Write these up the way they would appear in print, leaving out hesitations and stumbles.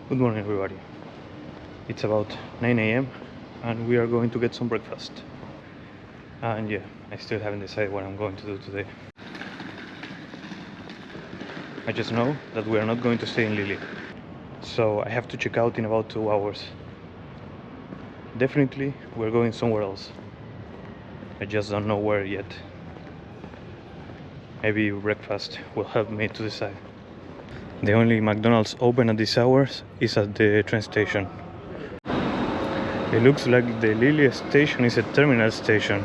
Good morning, everybody. It's about 9 a.m. and we are going to get some breakfast. And yeah, I still haven't decided what I'm going to do today. I just know that we are not going to stay in Lille. So I have to check out in about 2 hours. Definitely, we're going somewhere else. I just don't know where yet. Maybe breakfast will help me to decide. The only McDonald's open at these hours is at the train station. It looks like the Lille station is a terminal station.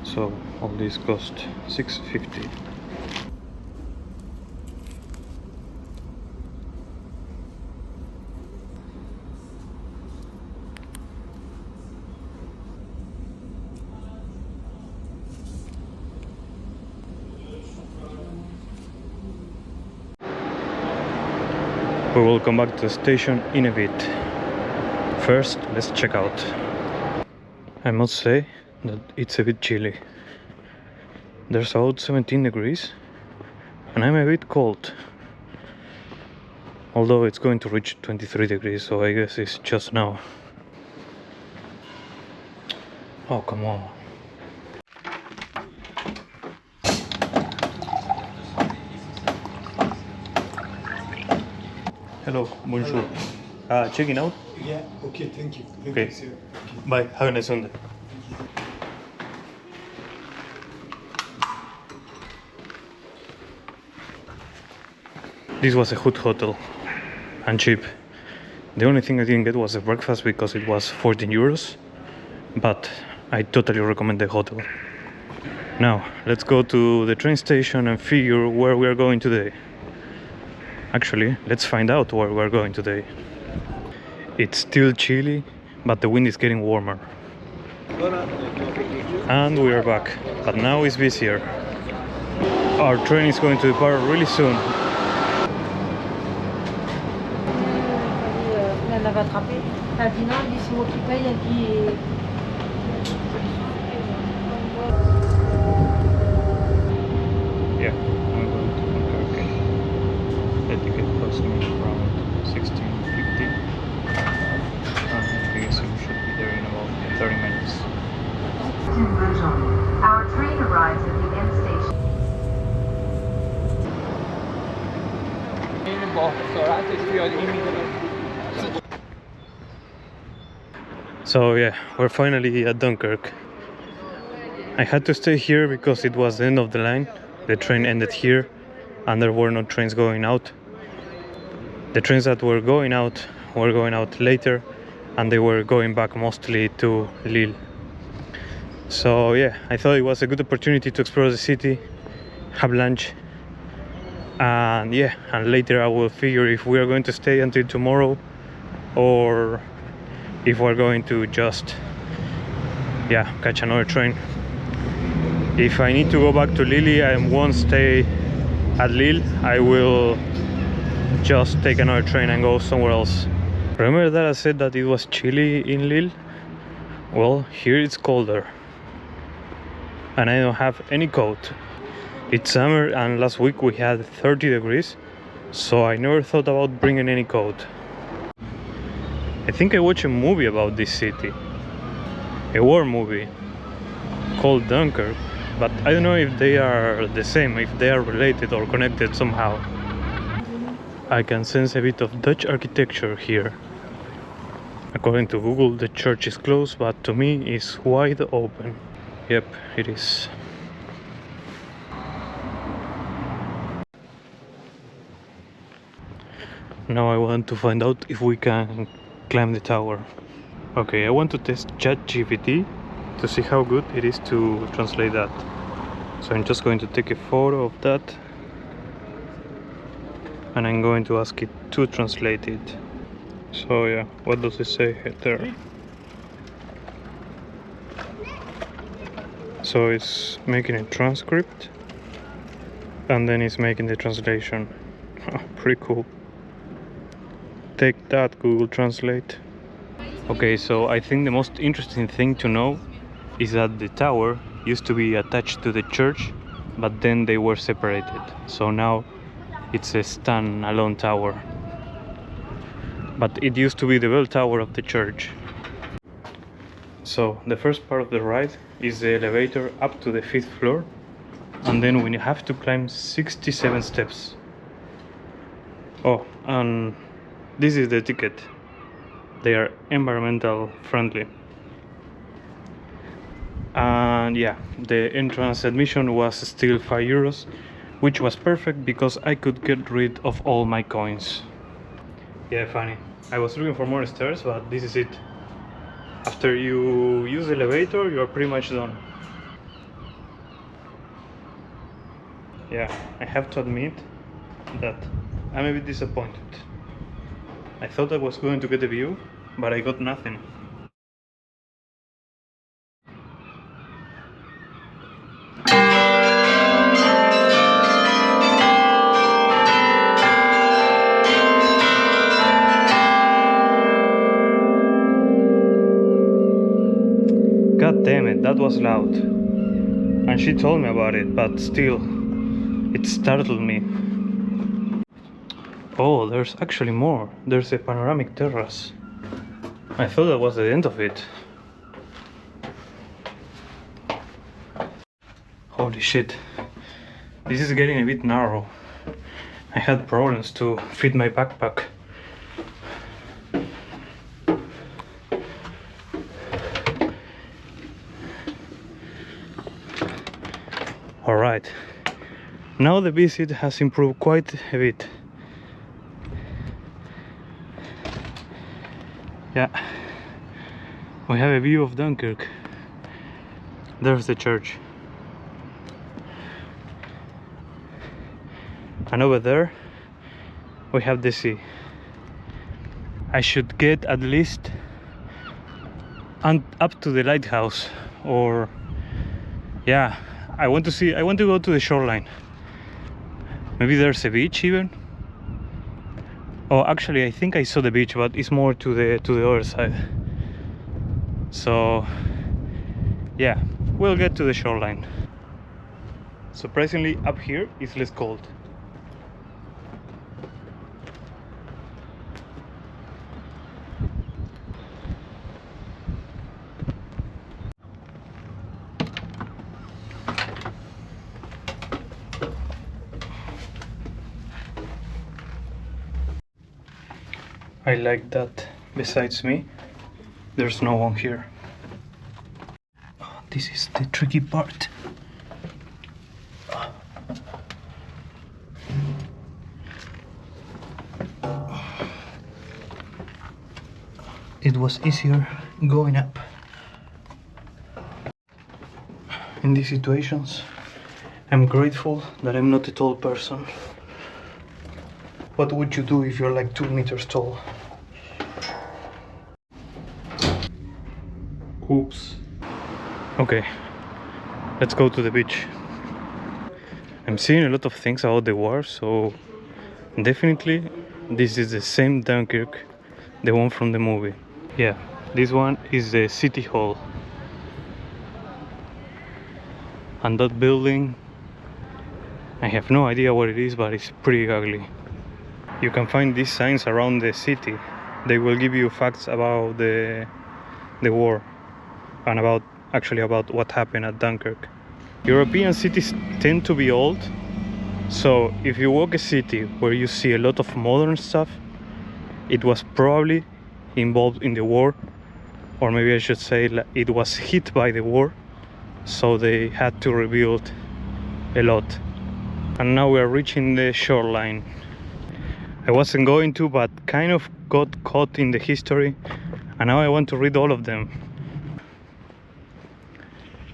So all these cost $6.50. We will come back to the station in a bit. First, let's check out. I must say that it's a bit chilly. There's about 17 degrees and I'm a bit cold. Although it's going to reach 23 degrees, so I guess it's just now. Oh, come on. Hello, bonjour. Checking out? Yeah, okay, thank you. Okay. You, sir. Okay. Bye, have a nice Sunday. This was a good hotel and cheap. The only thing I didn't get was the breakfast because it was 14 euros, but I totally recommend the hotel. Now, let's go to the train station and figure where we are going today. Actually, let's find out where we're going today. It's still chilly, but the wind is getting warmer. And we are back, but now it's busier. Our train is going to depart really soon. Elle l'avait attrapé. Elle dit non, elle dit c'est moi qui paye, elle dit. Yeah, I'm going to Dunkerque. The ticket cost me around $16.50. I guess we should be there in about 30 minutes. Our train arrives at the end station. So yeah, we're finally at Dunkirk. I had to stay here because it was the end of the line. The train ended here and there were no trains going out. The trains that were going out later and they were going back mostly to Lille. So yeah, I thought it was a good opportunity to explore the city, have lunch, and yeah, and later I will figure if we are going to stay until tomorrow or if we're going to just catch another train. If I need to go back to Lille and won't stay at Lille, I will just take another train and go somewhere else. Remember that I said that it was chilly in Lille? Well, here it's colder and I don't have any coat. It's summer and last week we had 30 degrees, so I never thought about bringing any coat. I think I watched a movie about this city, a war movie called Dunkirk, but I don't know if they are the same, if they are related or connected somehow. I can sense a bit of Dutch architecture here. According to Google, the church is closed, but to me it's wide open. Yep, it is. Now I want to find out if we can climb the tower. Okay, I want to test ChatGPT to see how good it is to translate that. So I'm just going to take a photo of that and I'm going to ask it to translate it. So yeah, what does it say there? So it's making a transcript and then it's making the translation. Pretty cool. Take that, Google Translate. Okay, so I think the most interesting thing to know is that the tower used to be attached to the church, but then they were separated. So now it's a stand-alone tower. But it used to be the bell tower of the church. So the first part of the ride is the elevator up to the 5th floor, and then we have to climb 67 steps. Oh, and this is the ticket. They are environmental friendly. And yeah, the entrance admission was still €5, which was perfect because I could get rid of all my coins. Yeah, funny. I was looking for more stairs, but this is it. After you use the elevator, you are pretty much done. Yeah, I have to admit that I'm a bit disappointed. I thought I was going to get a view, but I got nothing. God damn it, that was loud. And she told me about it, but still, it startled me. Oh, there's actually more. There's a panoramic terrace. I thought that was the end of it. Holy shit. This is getting a bit narrow. I had problems to fit my backpack. Alright. Now the visit has improved quite a bit. Yeah, we have a view of Dunkirk. There's the church. And over there we have the sea. I should get at least up to the lighthouse, or yeah, I want to go to the shoreline. Maybe there's a beach even. Oh, actually, I think I saw the beach, but it's more to the other side. So, yeah, we'll get to the shoreline. Surprisingly, up here it's less cold. I like that besides me, there's no one here. Oh, this is the tricky part. It was easier going up. In these situations, I'm grateful that I'm not a tall person. What would you do if you're like 2 meters tall? Oops. Okay, let's go to the beach. I'm seeing a lot of things about the war, so definitely this is the same Dunkirk, the one from the movie. Yeah, this one is the city hall. And that building, I have no idea what it is, but it's pretty ugly. You can find these signs around the city. They will give you facts about the war and about what happened at Dunkirk. European cities tend to be old, so if you walk a city where you see a lot of modern stuff, it was probably involved in the war, or maybe I should say it was hit by the war, so they had to rebuild a lot. And now we are reaching the shoreline. I wasn't going to, but kind of got caught in the history, and now I want to read all of them.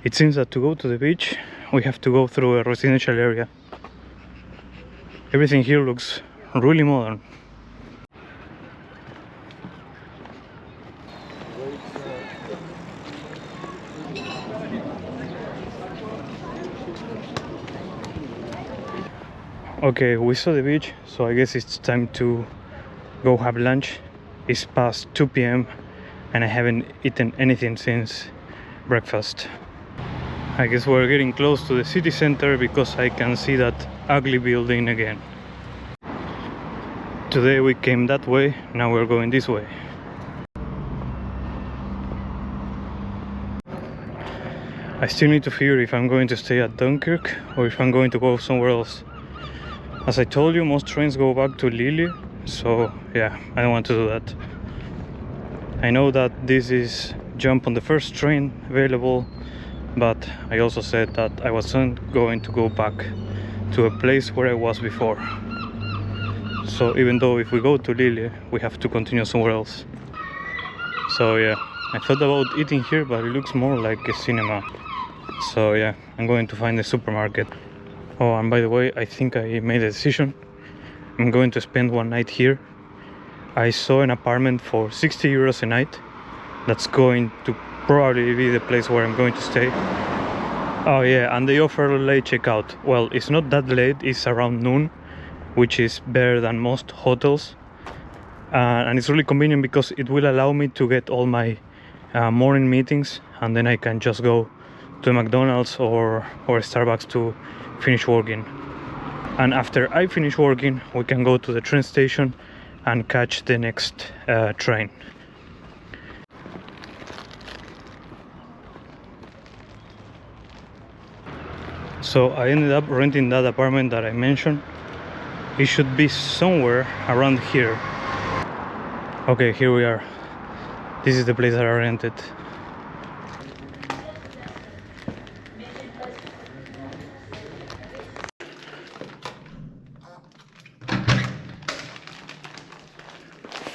It seems that to go to the beach, we have to go through a residential area. Everything here looks really modern. Okay, we saw the beach, so I guess it's time to go have lunch. It's past 2 p.m. and I haven't eaten anything since breakfast. I guess we're getting close to the city center because I can see that ugly building again. Today we came that way, now we're going this way. I still need to figure if I'm going to stay at Dunkirk or if I'm going to go somewhere else. As I told you, most trains go back to Lille, so yeah, I don't want to do that. I know that this is jump on the first train available, but I also said that I wasn't going to go back to a place where I was before. So even though if we go to Lille, we have to continue somewhere else. So yeah, I thought about eating here, but it looks more like a cinema. So yeah, I'm going to find a supermarket. Oh, and by the way, I think I made a decision. I'm going to spend one night here. I saw an apartment for 60 euros a night. That's going to probably be the place where I'm going to stay. Oh yeah, and they offer late checkout. Well, it's not that late, it's around noon, which is better than most hotels. And it's really convenient because it will allow me to get all my morning meetings, and then I can just go to McDonald's or Starbucks to finish working. And after I finish working, we can go to the train station and catch the next train. So I ended up renting that apartment that I mentioned. It should be somewhere around here. Okay, here we are. This is the place that I rented.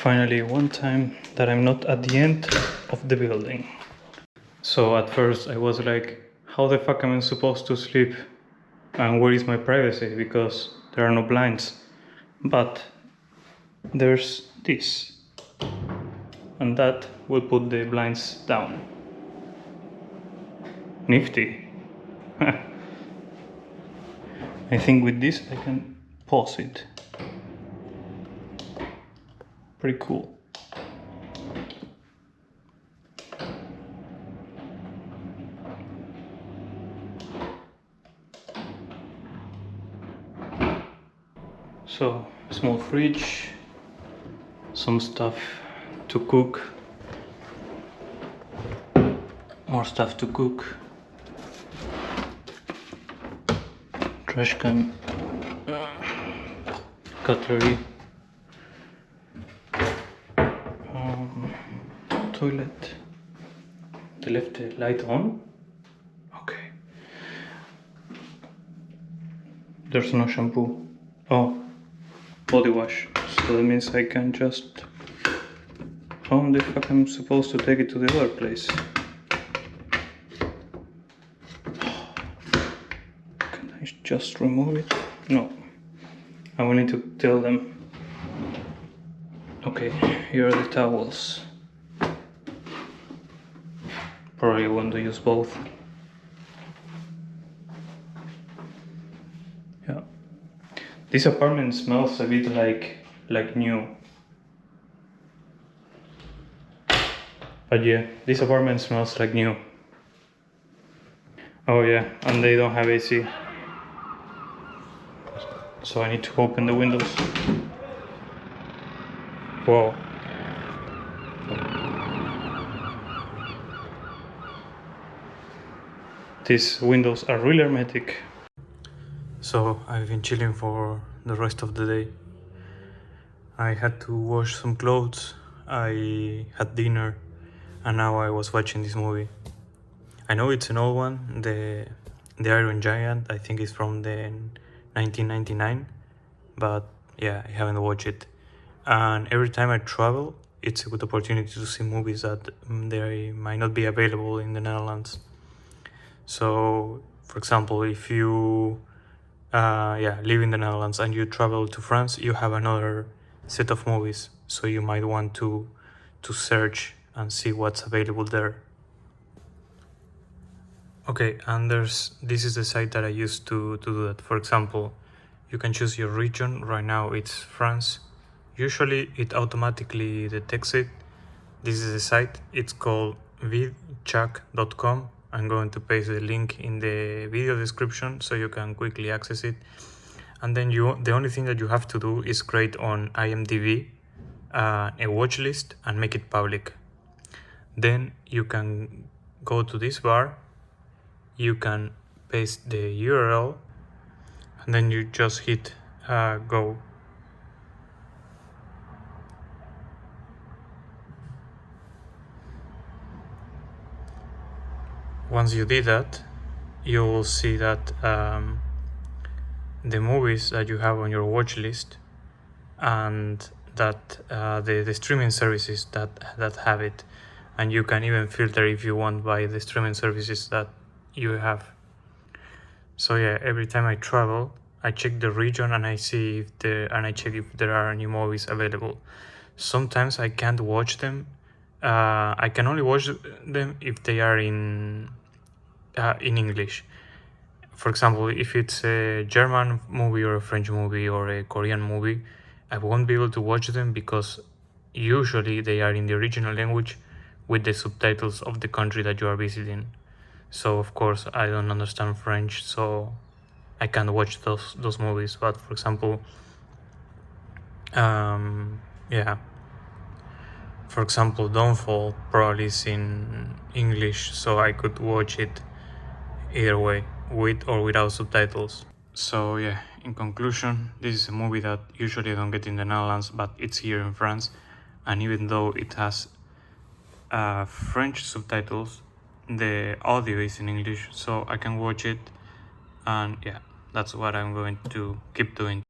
Finally, one time that I'm not at the end of the building. So at first I was like, how the fuck am I supposed to sleep? And where is my privacy? Because there are no blinds. But there's this. And that will put the blinds down. Nifty. I think with this I can pause it. Pretty cool. So, small fridge, some stuff to cook, more stuff to cook, trash can, cutlery, toilet. They left the light on. Okay. There's no shampoo. Oh, body wash. So that means I can just... How the fuck I'm supposed to take it to the other place? Can I just remove it? No. I will need to tell them. Okay, here are the towels. Probably want to use both. Yeah. This apartment smells a bit like new. But yeah, this apartment smells like new. Oh yeah, and they don't have AC. So I need to open the windows. Whoa. These windows are really hermetic. So I've been chilling for the rest of the day. I had to wash some clothes, I had dinner, and now I was watching this movie. I know it's an old one, the Iron Giant, I think it's from the 1999, but yeah, I haven't watched it. And every time I travel, it's a good opportunity to see movies that they might not be available in the Netherlands. So, for example, if you live in the Netherlands and you travel to France, you have another set of movies. So you might want to search and see what's available there. Okay, and this is the site that I used to do that. For example, you can choose your region. Right now it's France. usually it automatically detects it. This is the site, it's called vidchuck.com. I'm going to paste the link in the video description so you can quickly access it. And then the only thing that you have to do is create on IMDb a watch list and make it public. Then you can go to this bar, you can paste the URL, and then you just hit go. Once you did that, you will see that the movies that you have on your watch list and that the streaming services that have it, and you can even filter if you want by the streaming services that you have. So yeah, every time I travel, I check the region and I see if I check if there are any movies available. Sometimes I can't watch them. I can only watch them if they are in English. For example, if it's a German movie or a French movie or a Korean movie, I won't be able to watch them because usually they are in the original language with the subtitles of the country that you are visiting. So of course I don't understand French, so I can't watch those movies. But for example, yeah, for example, Downfall probably is in English, so I could watch it either way, with or without subtitles. So yeah, in conclusion, this is a movie that usually I don't get in the Netherlands, but it's here in France, and even though it has French subtitles, the audio is in English, so I can watch it, and yeah, that's what I'm going to keep doing.